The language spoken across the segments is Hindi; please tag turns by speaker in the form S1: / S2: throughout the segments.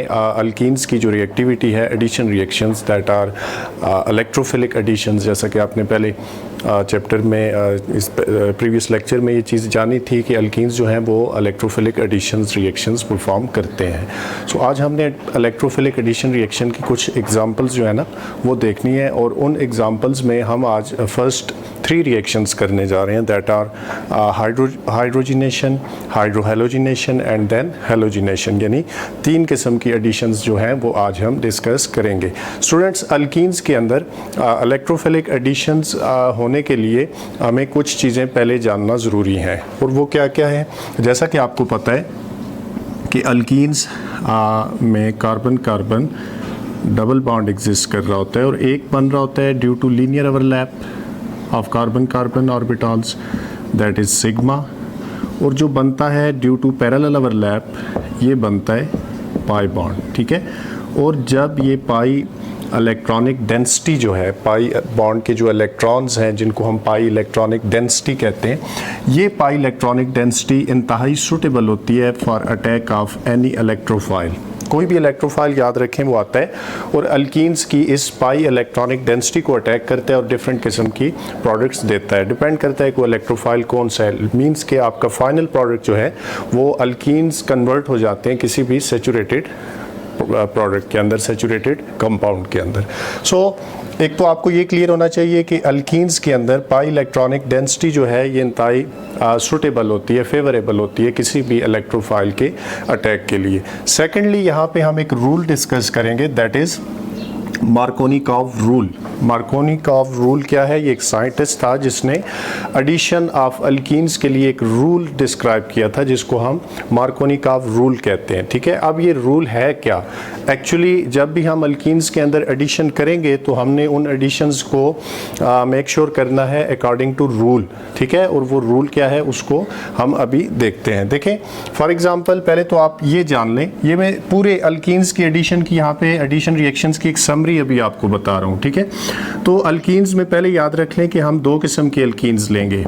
S1: अल्कीन्स की जो रिएक्टिविटी है addition reactions that are electrophilic additions, जैसा कि आपने पहले चैप्टर में इस प्रीवियस लेक्चर में ये चीज़ जानी थी कि अल्कीन्स जो हैं वो इलेक्ट्रोफिलिक एडिशंस रिएक्शंस परफॉर्म करते हैं। सो आज हमने इलेक्ट्रोफिलिक एडिशन रिएक्शन की कुछ एग्जांपल्स जो है ना वो देखनी है, और उन एग्जांपल्स में हम आज फर्स्ट 3 रिएक्शंस करने जा रहे हैं that are hydrogenation, hydrohalogenation and then halogenation, यानी 3 किस्म की एडिशंस जो हैं वो आज हम डिस्कस करेंगे। स्टूडेंट्स, अल्कीन्स के अंदर इलेक्ट्रोफिलिक एडिशंस होने के लिए हमें कुछ चीज़ें पहले जानना ज़रूरी हैं, और वो क्या क्या है। जैसा कि आपको पता है कि अल्कीन्स में carbon carbon double bond exist कर रहा होता है, और एक बन रहा होता है due to linear overlap of carbon carbon orbitals, that is sigma, और जो बनता है ड्यू टू पैरेलल ओवरलैप ये बनता है पाई बॉन्ड, ठीक है। और जब ये पाई इलेक्ट्रॉनिक डेंसिटी जो है, पाई बॉन्ड के जो इलेक्ट्रॉन्स हैं जिनको हम पाई इलेक्ट्रॉनिक डेंसिटी कहते हैं, ये पाई इलेक्ट्रॉनिक डेंसिटी इंतहाई सूटेबल होती है for attack of any electrophile. कोई भी इलेक्ट्रोफाइल याद रखें वो आता है और अल्कीन्स की इस पाई इलेक्ट्रॉनिक डेंसिटी को अटैक करता है और डिफरेंट किस्म की प्रोडक्ट्स देता है। डिपेंड करता है कि वो इलेक्ट्रोफाइल कौन सा है, मींस कि आपका फाइनल प्रोडक्ट जो है वो अल्कीन्स कन्वर्ट हो जाते हैं किसी भी सेचुरेटेड प्रोडक्ट के अंदर, सेचुरेटेड कंपाउंड के अंदर। सो एक तो आपको ये क्लियर होना चाहिए कि अल्कीन्स के अंदर पाई इलेक्ट्रॉनिक डेंसिटी जो है ये इंतहाई सूटेबल होती है, फेवरेबल होती है किसी भी इलेक्ट्रोफाइल के अटैक के लिए। सेकेंडली, यहाँ पे हम एक रूल डिस्कस करेंगे that is Markovnikov rule. Markovnikov rule क्या है? ये एक साइंटिस्ट था जिसने एडिशन ऑफ अल्कीन्स के लिए एक रूल डिस्क्राइब किया था जिसको हम मार्कोनिकॉव रूल कहते हैं, ठीक है। अब ये रूल है क्या? एक्चुअली जब भी हम अल्कीन्स के अंदर एडिशन करेंगे तो हमने उन एडिशंस को मेक श्योर करना है अकॉर्डिंग टू रूल, ठीक है। और वो रूल क्या है उसको हम अभी देखते हैं। देखें, फॉर एग्जांपल पहले तो आप ये जान लें, ये मैं पूरे अल्कीन्स की एडिशन की यहाँ पे एडिशन रिएक्शंस की एक समरी अभी आपको बता रहा हूँ, ठीक है। तो अल्कीन्स में पहले याद रख लें कि हम 2 किस्म के अल्कीन्स लेंगे,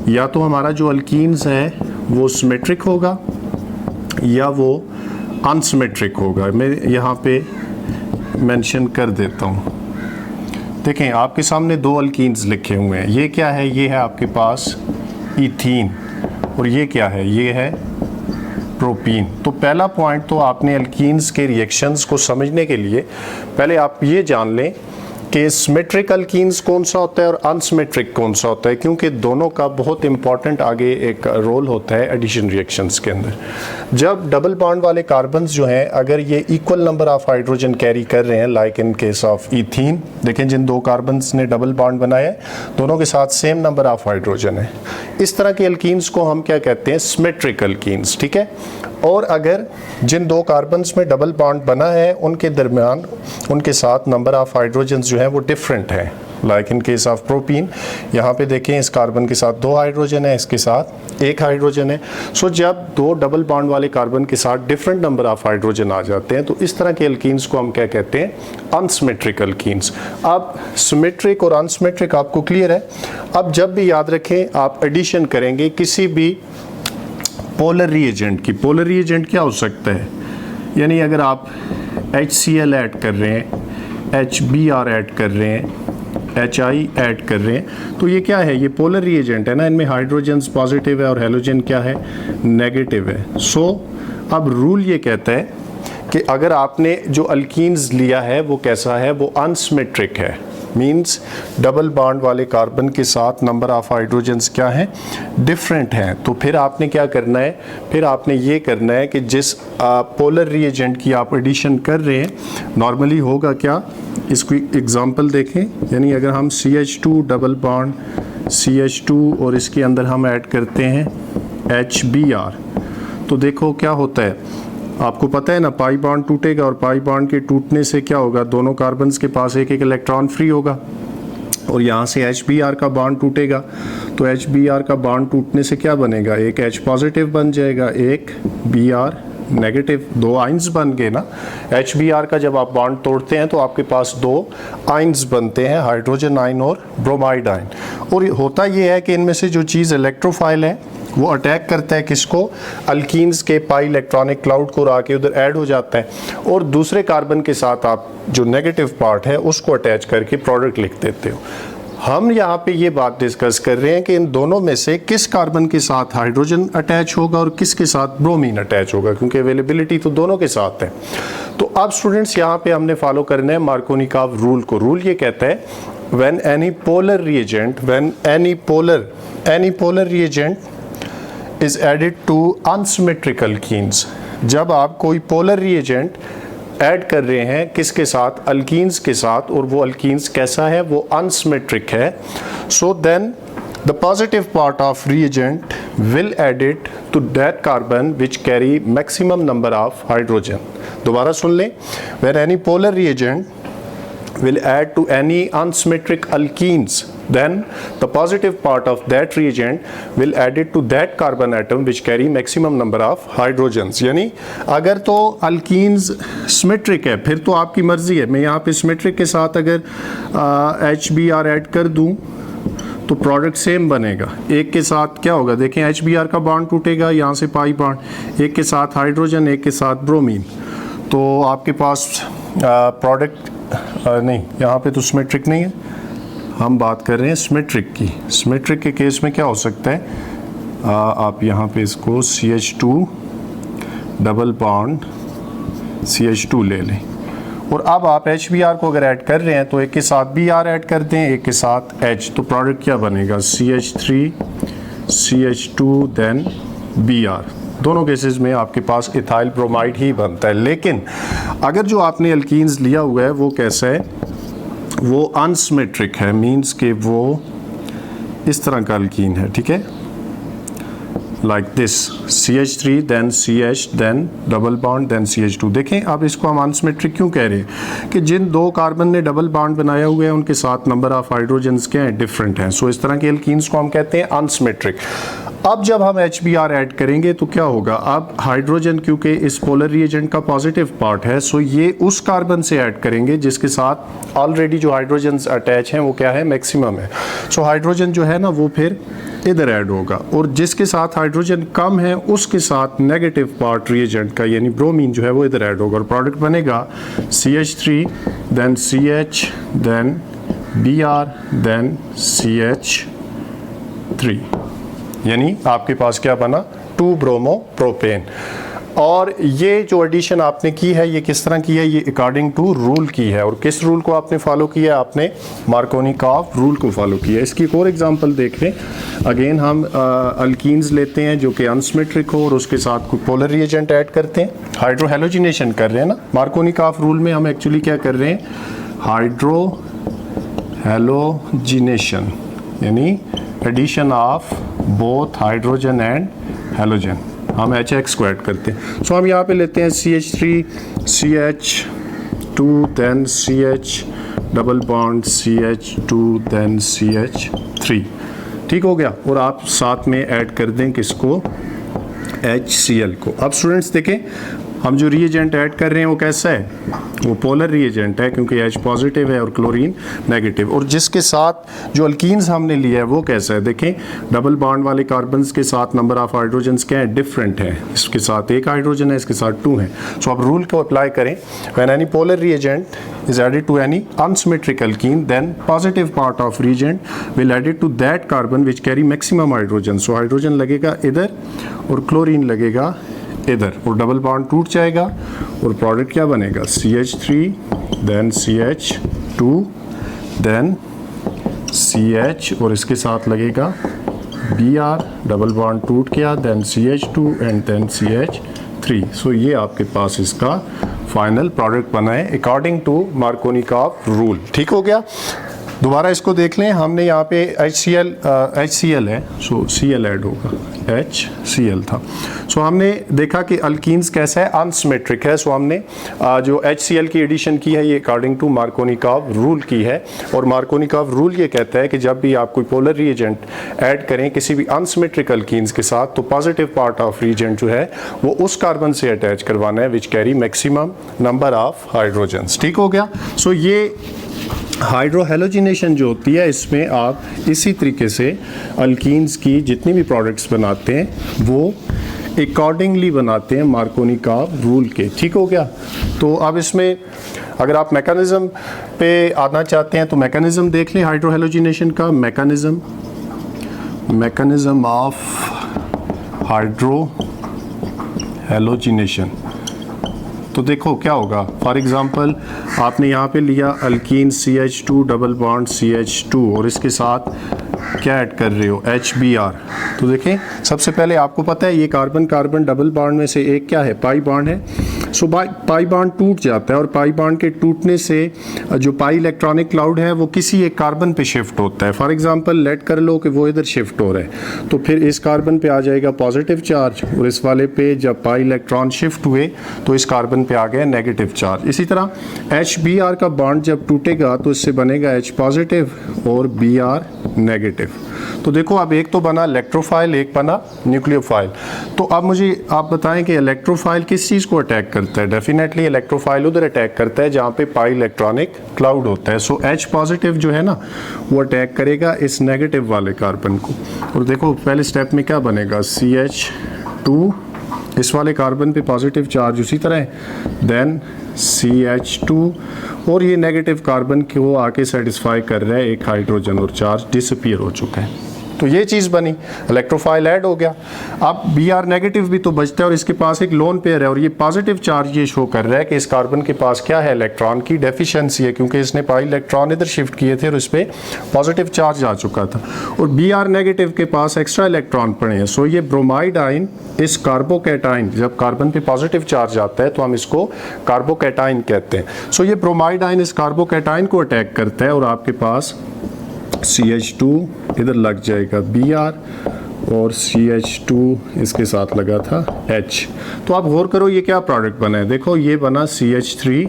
S1: या तो हमारा जो अल्कीन्स है वो सिमेट्रिक होगा या वो अनसिमेट्रिक होगा। मैं यहाँ पे मेंशन कर देता हूँ। देखें, आपके सामने 2 अल्कीन्स लिखे हुए हैं। ये क्या है? ये है आपके पास इथीन, और ये क्या है? ये है प्रोपीन। तो पहला पॉइंट तो आपने अल्कीन्स के रिएक्शंस को समझने के लिए पहले आप ये जान लें कि सिमेट्रिक अल्कीन्स कौन सा होता है और अनसिमेट्रिक कौन सा होता है, क्योंकि दोनों का बहुत इंपॉर्टेंट आगे एक रोल होता है एडिशन रिएक्शंस के अंदर। जब डबल बॉन्ड वाले कार्बन्स जो हैं अगर ये equal number of hydrogen carry कर रहे हैं, like in case of ethene, देखें जिन 2 कार्बन्स ने डबल बॉन्ड बनाया है दोनों के साथ सेम नंबर ऑफ हाइड्रोजन है। इस तरह के अल्कीन्स को हम क्या कहते हैं? सिमेट्रिक अल्कीन्स, ठीक है। और अगर जिन 2 कार्बन्स में डबल बॉन्ड बना है उनके दरमियान उनके साथ नंबर ऑफ हाइड्रोजन जो है वो डिफरेंट है, like in case of propene, यहाँ पे देखें इस कार्बन के साथ 2 हाइड्रोजन है, इसके साथ 1 हाइड्रोजन है। सो जब 2 डबल बॉन्ड वाले कार्बन के साथ डिफरेंट नंबर ऑफ हाइड्रोजन आ जाते हैं तो इस तरह के अल्कीन्स को हम क्या कहते हैं? Unsymmetric alkenes. अब सिमेट्रिक और अनसिमेट्रिक आपको क्लियर है। अब जब भी याद रखें आप एडिशन करेंगे किसी भी पोलर रिएजेंट की, पोलर रिएजेंट क्या हो सकता है? यानी अगर आप HCl ऐड कर रहे हैं, HBr ऐड कर रहे हैं, HI ऐड कर रहे हैं, तो ये क्या है? ये पोलर रिएजेंट है ना, इनमें हाइड्रोजन्स पॉजिटिव है और हेलोजन क्या है? नेगेटिव है। सो अब रूल ये कहता है कि अगर आपने जो अल्कीन्स लिया है वो कैसा है? वो अनसिमेट्रिक है, मींस डबल बॉन्ड वाले कार्बन के साथ नंबर ऑफ हाइड्रोजन्स क्या हैं? डिफरेंट हैं। तो फिर आपने क्या करना है? फिर आपने ये करना है कि जिस पोलर रिएजेंट की आप एडिशन कर रहे हैं नॉर्मली होगा क्या? इसको एग्जांपल देखें, यानी अगर हम CH2 डबल बॉन्ड CH2 और इसके अंदर हम ऐड करते हैं HBr, तो देखो क्या होता है। आपको पता है ना, पाई बॉन्ड टूटेगा और पाई बॉन्ड के टूटने से क्या होगा? दोनों कार्बन्स के पास एक एक इलेक्ट्रॉन फ्री होगा, और यहाँ से HBr का बॉन्ड टूटेगा, तो HBr का बॉन्ड टूटने से क्या बनेगा? एक H पॉजिटिव बन जाएगा, एक Br नेगेटिव, 2 आइंस बन गए ना। HBr का जब आप बॉन्ड तोड़ते हैं तो आपके पास 2 आइंस बनते हैं, हाइड्रोजन आयन और ब्रोमाइड आयन। और होता ये है कि इनमें से जो चीज़ इलेक्ट्रोफाइल है वो अटैक करता है किसको, अल्कीन्स के पाई इलेक्ट्रॉनिक क्लाउड को आके उधर ऐड हो जाता है, और दूसरे कार्बन के साथ आप जो नेगेटिव पार्ट है उसको अटैच करके प्रोडक्ट लिख देते हो। हम यहाँ पे ये बात डिस्कस कर रहे हैं कि इन दोनों में से किस कार्बन के साथ हाइड्रोजन अटैच होगा और किसके साथ ब्रोमीन अटैच होगा, क्योंकि अवेलेबिलिटी तो दोनों के साथ है। तो अब स्टूडेंट्स यहाँ पे हमने फॉलो करना है मार्कोनिकॉव रूल को। रूल ये कहता है when any polar reagent is added to unsymmetric alkenes, जब आप कोई पोलर रिएजेंट ऐड कर रहे हैं किसके साथ, अल्कीन्स के साथ, और वो अल्कीन्स कैसा है, वो अनसिमेट्रिक है, so then the positive part of reagent will add it to that carbon which carry maximum number of hydrogen। दोबारा सुन लें, when any polar reagent will add to any unsymmetric alkenes, then the positive part of that reagent will add it to that carbon atom which carry maximum number of hydrogens। यानी अगर तो alkenes symmetric है फिर तो आपकी मर्जी है, मैं यहाँ पे symmetric के साथ अगर HBr ऐड कर दूँ तो प्रोडक्ट सेम बनेगा। एक के साथ क्या होगा, देखें HBr का बॉन्ड टूटेगा, यहाँ से पाई बॉन्ड, एक के साथ हाइड्रोजन, एक के साथ ब्रोमीन, तो आपके पास प्रोडक्ट नहीं, यहाँ पे तो सिमेट्रिक नहीं है, हम बात कर रहे हैं सिमेट्रिक की। सिमेट्रिक के केस में क्या हो सकता है, आप यहाँ पे इसको CH2 डबल बॉन्ड CH2 ले लें, और अब आप HBr को अगर ऐड कर रहे हैं तो एक के साथ Br ऐड कर दें, एक के साथ H, तो प्रोडक्ट क्या बनेगा, CH3 CH2 देन Br। दोनों केसेस में आपके पास इथाइल ब्रोमाइड ही बनता है। लेकिन अगर जो आपने अल्कीन्स लिया हुआ है वो कैसा है, वो अनसिमेट्रिक है, मींस कि वो इस तरह का अल्कीन है, ठीक है, like this CH3 then CH then double bond then CH2। देखें अब इसको हम अनसिमेट्रिक क्यों कह रहे हैं कि जिन 2 कार्बन ने डबल बॉन्ड बनाया हुआ है उनके साथ नंबर ऑफ हाइड्रोजन्स क्या हैं, डिफरेंट हैं। सो इस तरह के एल्कीन्स को हम कहते हैं अनसिमेट्रिक। अब जब हम HBr ऐड करेंगे तो क्या होगा, अब हाइड्रोजन क्योंकि इस पोलर रिएजेंट का पॉजिटिव पार्ट है, सो ये उस कार्बन से ऐड करेंगे जिसके साथ ऑलरेडी जो हाइड्रोजन्स अटैच हैं वो क्या है, मैक्सिमम है। सो हाइड्रोजन जो है ना वो फिर इधर ऐड होगा, और जिसके साथ हाइड्रोजन कम है उसके साथ नेगेटिव पार्ट रिएजेंट का यानी ब्रोमीन जो है वो इधर ऐड होगा, और प्रोडक्ट बनेगा CH3 then CH then Br then CH3, यानी आपके पास क्या बना, 2 ब्रोमो प्रोपेन। और ये जो एडिशन आपने की है ये किस तरह की है, ये अकॉर्डिंग टू रूल की है। और किस रूल को आपने फॉलो किया है, आपने मार्कोनिकॉव रूल को फॉलो किया है। इसकी एक और एग्जांपल देख लें। अगेन हम अल्कीन्स लेते हैं जो कि अनसिमेट्रिक हो और उसके साथ कोई पोलर रिएजेंट ऐड करते हैं, हाइड्रो हैलोजिनेशन कर रहे हैं ना। मार्कोनिकॉव रूल में हम एक्चुअली क्या कर रहे हैं, हाइड्रो हैलोजिनेशन यानी addition of both hydrogen and halogen, हम HX को ऐड करते हैं। सो हम यहाँ पे लेते हैं CH3 CH2 then CH double bond CH2 then CH3, ठीक हो गया। और आप साथ में ऐड कर दें किसको, HCl को। अब स्टूडेंट्स देखें हम जो रिएजेंट ऐड कर रहे हैं वो कैसा है, वो पोलर रिएजेंट है क्योंकि H पॉजिटिव है और क्लोरीन नेगेटिव। और जिसके साथ जो अल्कीन्स हमने लिया है वो कैसा है, देखें डबल बॉन्ड वाले कार्बन्स के साथ नंबर ऑफ हाइड्रोजन्स क्या है, डिफरेंट है। इसके साथ 1 हाइड्रोजन है, इसके साथ 2 है। सो आप रूल को अप्लाई करें, when any polar reagent is added to any unsymmetric alkene, then positive part of reagent will add it to that carbon which carry maximum hydrogen। so hydrogen लगेगा इधर और क्लोरीन लगेगा इधर, और डबल बॉन्ड टूट जाएगा और प्रोडक्ट क्या बनेगा, CH3 then CH2 then CH, और इसके साथ लगेगा Br, डबल बॉन्ड टूट गया, then CH2 and then CH3। सो ये आपके पास इसका फाइनल प्रोडक्ट बना है अकॉर्डिंग टू मार्कोनिकॉव रूल, ठीक हो गया। दोबारा इसको देख लें, हमने यहाँ पे HCl है, सो Cl ऐड होगा। HCl था। सो हमने देखा कि अल्कीन्स कैसा है, अनसिमेट्रिक है। सो हमने जो HCl की एडिशन की है ये अकॉर्डिंग टू मार्कोनिकॉव रूल की है, और मार्कोनिकॉव रूल ये कहता है कि जब भी आप कोई पोलर रिएजेंट ऐड करें किसी भी अनसिमेट्रिक अल्कीन्स के साथ, तो पॉजिटिव पार्ट ऑफ रिएजेंट जो है वो उस कार्बन से अटैच करवाना है which carry maximum number of hydrogens. ठीक हो गया। सो ये हाइड्रोहेलोजिनेशन जो होती है इसमें आप इसी तरीके से अल्कीन्स की जितनी भी प्रोडक्ट्स बनाते हैं वो अकॉर्डिंगली बनाते हैं मार्कोनिकॉव रूल के। ठीक हो गया। तो अब इसमें अगर आप मैकेनिज्म पे आना चाहते हैं तो मैकेनिज्म देख लें हाइड्रोहेलोजिनेशन का। मैकेनिज्म ऑफ हाइड्रोहेलोजिनेशन, तो देखो क्या होगा। फॉर एग्जांपल आपने यहाँ पे लिया alkyne CH2 double bond CH2 और इसके साथ क्या ऐड कर रहे हो HBr। तो देखें सबसे पहले आपको पता है ये कार्बन कार्बन डबल बॉन्ड में से एक क्या है, पाई बॉन्ड है। सो पाई बॉन्ड टूट जाता है और पाई बॉन्ड के टूटने से जो पाई इलेक्ट्रॉनिक क्लाउड है वो किसी एक कार्बन पे शिफ्ट होता है। फॉर एग्जांपल लेट कर लो कि वो इधर शिफ्ट हो रहा है, तो फिर इस कार्बन पे आ जाएगा पॉजिटिव चार्ज और इस वाले पे जब पाई इलेक्ट्रॉन शिफ्ट हुए तो इस कार्बन पे आ गया नेगेटिव चार्ज। इसी तरह HBr का बॉन्ड जब टूटेगा तो इससे बनेगा H पॉजिटिव और Br नेगेटिव। तो देखो अब एक तो बना इलेक्ट्रोफाइल, एक बना न्यूक्लियोफाइल। तो अब मुझे आप बताएं कि इलेक्ट्रोफाइल किस चीज़ को अटैक करता है। डेफिनेटली इलेक्ट्रोफाइल उधर अटैक करता है जहाँ पे पाई इलेक्ट्रॉनिक क्लाउड होता है। सो H पॉजिटिव जो है ना वो अटैक करेगा इस नेगेटिव वाले कार्बन को। और देखो पहले स्टेप में क्या बनेगा, CH2 इस वाले कार्बन पे पॉजिटिव चार्ज उसी तरह है, देन CH2 और ये नेगेटिव कार्बन को आके सेटिस्फाई कर रहा है एक हाइड्रोजन और चार्ज डिसअपीयर हो चुका है। तो ये चीज़ बनी, इलेक्ट्रोफाइल ऐड हो गया। अब Br नेगेटिव भी तो बचता है और इसके पास एक लोन पेयर है और ये पॉजिटिव चार्ज ये शो कर रहा है कि इस कार्बन के पास क्या है, इलेक्ट्रॉन की डेफिशिएंसी है, क्योंकि इसने पाई इलेक्ट्रॉन इधर शिफ्ट किए थे और इस पर पॉजिटिव चार्ज आ चुका था और Br नेगेटिव के पास एक्स्ट्रा इलेक्ट्रॉन पड़े हैं। सो ये ब्रोमाइड आयन इस कार्बोकैटाइन, जब कार्बन पे पॉजिटिव चार्ज आता है तो हम इसको कार्बोकैटाइन कहते हैं। सो ये ब्रोमाइड आयन इस कार्बोकैटाइन को अटैक करता है और आपके पास CH2 इधर लग जाएगा Br और CH2 इसके साथ लगा था H। तो आप गौर करो ये क्या प्रोडक्ट बना है, देखो ये बना CH3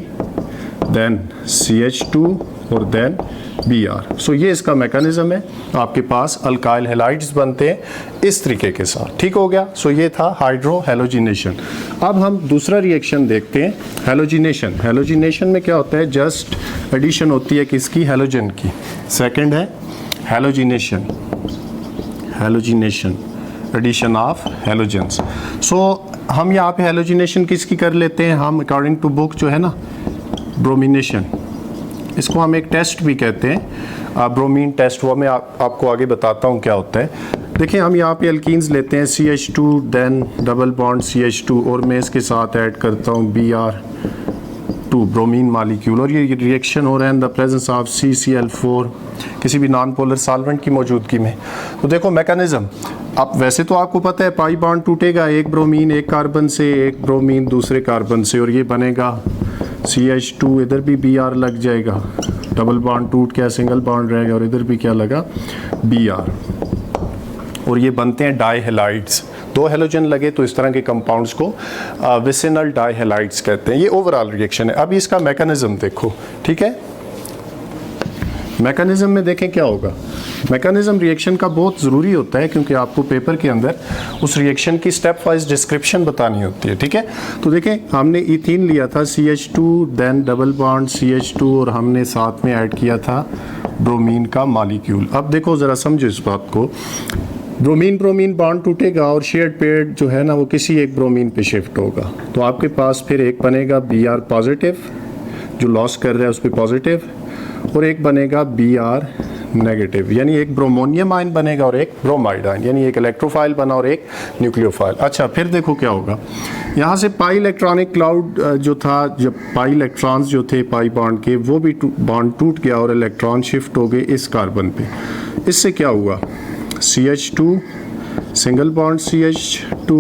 S1: देन CH2 और देन Br। सो ये इसका मैकेनिज्म है। आपके पास अल्काइल हैलाइड्स बनते हैं इस तरीके के साथ। ठीक हो गया। सो ये था हाइड्रोहेलोजिनेशन। अब हम दूसरा रिएक्शन देखते हैं, हेलोजिनेशन। हेलोजिनेशन में क्या होता है, जस्ट एडिशन होती है किसकी, हेलोजन की। सेकंड है halogenation, halogenation addition of halogens. So हम यहाँ पे हेलोजिनेशन किसकी कर लेते हैं, हम अकॉर्डिंग टू बुक जो है ना ब्रोमिनेशन, इसको हम एक टेस्ट भी कहते हैं, ब्रोमीन टेस्ट। वो मैं आपको आगे बताता हूँ क्या होता है। देखिए हम यहाँ पे अल्कीन्स लेते हैं CH2 then double bond CH2 और मैं इसके साथ ऐड करता हूँ Br2 ब्रोमीन मालिक्यूल और ये रिएक्शन हो रहा है in the presence of CCl4 किसी भी नॉन पोलर सॉल्वेंट की मौजूदगी में। तो देखो मैकेनिज्म, अब वैसे तो आपको पता है पाई बॉन्ड टूटेगा, एक ब्रोमीन एक कार्बन से, एक ब्रोमीन दूसरे कार्बन से और ये बनेगा CH2, इधर भी Br लग जाएगा, डबल बॉन्ड टूट के सिंगल बॉन्ड रहेगा और इधर भी क्या लगा Br और ये बनते हैं डाईहेलाइड्स। दो हेलोजन लगे तो इस तरह के कंपाउंड्स को विसिनल डाईहेलाइड्स कहते हैं। ये ओवरऑल रिएक्शन है। अब इसका मैकेनिज्म देखो, ठीक है। मैकेनिज्म में देखें क्या होगा। मैकेनिज्म रिएक्शन का बहुत ज़रूरी होता है क्योंकि आपको पेपर के अंदर उस रिएक्शन की स्टेप वाइज डिस्क्रिप्शन बतानी होती है, ठीक है। तो देखें हमने इथीन लिया था CH2 then double bond CH2 और हमने साथ में ऐड किया था ब्रोमीन का मॉलिक्यूल। अब देखो ज़रा समझो इस बात को, ब्रोमीन ब्रोमीन बॉन्ड टूटेगा और शेयर्ड पेयर जो है ना वो किसी एक ब्रोमीन पे शिफ्ट होगा, तो आपके पास फिर एक बनेगा Br पॉजिटिव जो लॉस कर रहा है उस पर पॉजिटिव और एक बनेगा Br नेगेटिव, यानी एक ब्रोमोनियम आयन बनेगा और एक ब्रोमाइड आयन, यानी एक इलेक्ट्रोफाइल बना और एक न्यूक्लियोफाइल। अच्छा फिर देखो क्या होगा, यहाँ से पाई इलेक्ट्रॉनिक क्लाउड जो था, जब पाई इलेक्ट्रॉन्स जो थे पाई बॉन्ड के वो भी बॉन्ड टूट गया और इलेक्ट्रॉन शिफ्ट हो गए इस कार्बन पे। इससे क्या हुआ, CH2 सिंगल बॉन्ड CH2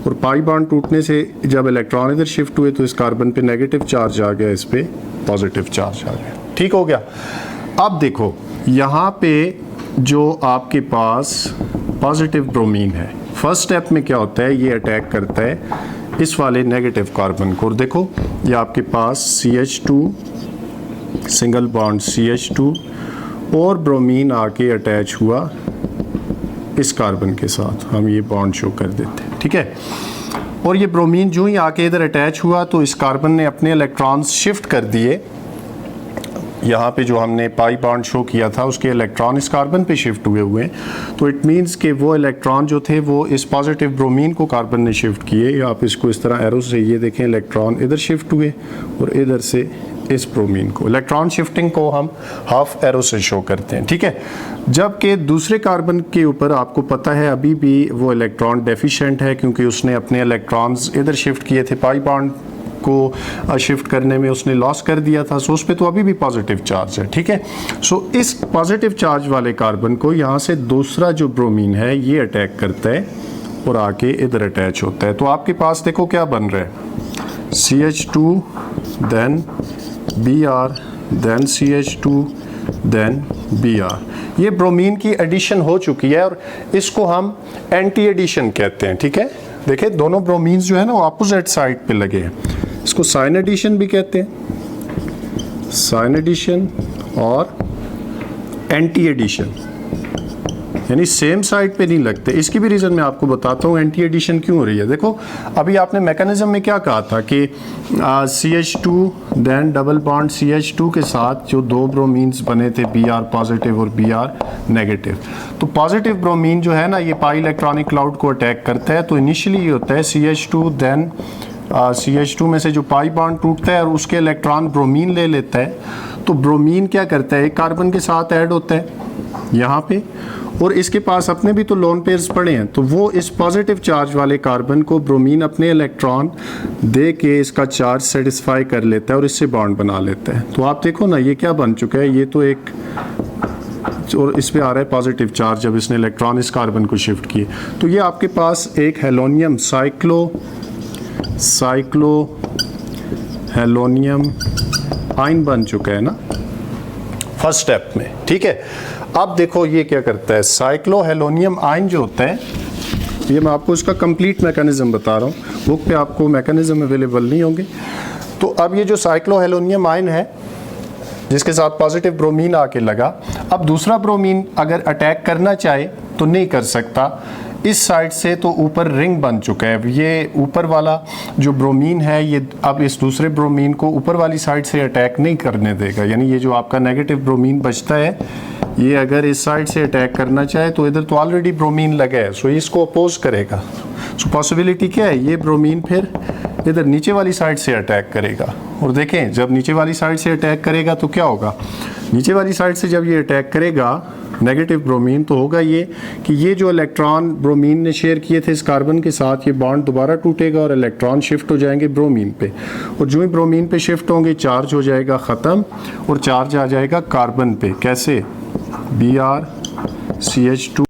S1: और पाई बॉन्ड टूटने से जब इलेक्ट्रॉन इधर शिफ्ट हुए तो इस कार्बन पे नेगेटिव चार्ज आ गया, इस पे पॉजिटिव चार्ज आ गया। ठीक हो गया। अब देखो यहाँ पे जो आपके पास पॉजिटिव ब्रोमीन है, फर्स्ट स्टेप में क्या होता है, ये अटैक करता है इस वाले नेगेटिव कार्बन को। और देखो ये आपके पास CH2 सिंगल बॉन्ड CH2 और ब्रोमीन आके अटैच हुआ इस कार्बन के साथ। हम ये बॉन्ड शो कर देते हैं, ठीक है। और ये ब्रोमीन जो ही आके इधर अटैच हुआ तो इस कार्बन ने अपने इलेक्ट्रॉन्स शिफ्ट कर दिए। यहाँ पे जो हमने पाई बॉन्ड शो किया था उसके इलेक्ट्रॉन इस कार्बन पे शिफ्ट हुए हैं। तो इट मींस कि वो इलेक्ट्रॉन जो थे वो इस पॉजिटिव ब्रोमीन को कार्बन ने शिफ्ट किए। आप इसको इस तरह एरो से ये देखें, इलेक्ट्रॉन इधर शिफ्ट हुए और इधर से इस ब्रोमीन को। इलेक्ट्रॉन शिफ्टिंग को हम हाफ एरो से शो करते हैं, ठीक है। जबकि दूसरे कार्बन के ऊपर आपको पता है अभी भी वो इलेक्ट्रॉन डेफिशिएंट है, क्योंकि उसने अपने इलेक्ट्रॉन्स इधर शिफ्ट किए थे, पाई बॉन्ड को शिफ्ट करने में उसने लॉस कर दिया था। सो उस पे तो अभी भी पॉजिटिव चार्ज है, ठीक है। सो इस पॉजिटिव चार्ज वाले कार्बन को यहाँ से दूसरा जो ब्रोमीन है ये अटैक करता है और आके इधर अटैच होता है। तो आपके पास देखो क्या बन रहा है, CH2 then Br then CH2 then Br। ये ब्रोमीन की एडिशन हो चुकी है और इसको हम एंटी एडिशन कहते हैं, ठीक है। देखिए दोनों ब्रोमीन्स जो है ना वो अपोजिट साइड पे लगे हैं। इसको साइन एडिशन भी कहते हैं, साइन एडिशन और एंटी एडिशन, यानी सेम साइड पे नहीं लगते। इसकी भी रीज़न मैं आपको बताता हूँ एंटी एडिशन क्यों हो रही है। देखो अभी आपने मैकेनिज्म में क्या कहा था कि CH2 then double bond CH2 के साथ जो दो ब्रोमीन्स बने थे Br पॉजिटिव और Br नेगेटिव। तो पॉजिटिव ब्रोमीन जो है ना ये पाई इलेक्ट्रॉनिक क्लाउड को अटैक करता है। तो इनिशियली ये होता है CH2 देन CH2 में से जो पाई बॉन्ड टूटता है और उसके इलेक्ट्रॉन ब्रोमीन ले लेता है। तो ब्रोमीन क्या करता है, एक कार्बन के साथ ऐड होता है यहाँ पे, और इसके पास अपने भी तो लोन पेयर्स पड़े हैं। तो वो इस पॉजिटिव चार्ज वाले कार्बन को ब्रोमीन अपने इलेक्ट्रॉन दे के इसका चार्ज सेटिस्फाई कर लेता है और इससे बॉन्ड बना लेता है। तो आप देखो ना ये क्या बन चुका है, ये तो एक, और इस पे आ रहा है पॉजिटिव चार्ज जब इसने इलेक्ट्रॉन इस कार्बन को शिफ्ट किए। तो ये आपके पास एक हेलोनियम साइक्लो हेलोनियम आयन बन चुका है ना फर्स्ट स्टेप में, ठीक है। अब देखो ये क्या करता है, साइक्लो हेलोनियम आयन जो होता है, ये मैं आपको इसका कंप्लीट मैकेनिज्म बता रहा हूँ, बुक पे आपको मैकेनिज्म अवेलेबल नहीं होंगे। तो अब ये जो साइक्लो हेलोनियम आयन है जिसके साथ पॉजिटिव ब्रोमीन आके लगा, अब दूसरा ब्रोमीन अगर अटैक करना चाहे तो नहीं कर सकता। इस साइड से तो ऊपर रिंग बन चुका है, ये ऊपर वाला जो ब्रोमीन है ये अब इस दूसरे ब्रोमीन को ऊपर वाली साइड से अटैक नहीं करने देगा। यानी ये जो आपका नेगेटिव ब्रोमीन बचता है ये अगर इस साइड से अटैक करना चाहे तो इधर तो ऑलरेडी ब्रोमीन लगा है, सो इसको अपोज करेगा। सो पॉसिबिलिटी क्या है, ये ब्रोमीन फिर इधर नीचे वाली साइड से अटैक करेगा। और देखें जब नीचे वाली साइड से अटैक करेगा तो क्या होगा, नीचे वाली साइड से जब ये अटैक करेगा नेगेटिव ब्रोमीन तो होगा ये कि ये जो इलेक्ट्रॉन ब्रोमीन ने शेयर किए थे इस कार्बन के साथ, ये बॉन्ड दोबारा टूटेगा और इलेक्ट्रॉन शिफ्ट हो जाएंगे ब्रोमीन पे। और जो ही ब्रोमीन पे शिफ्ट होंगे चार्ज हो जाएगा ख़त्म और चार्ज आ जाएगा कार्बन पे। कैसे, Br CH2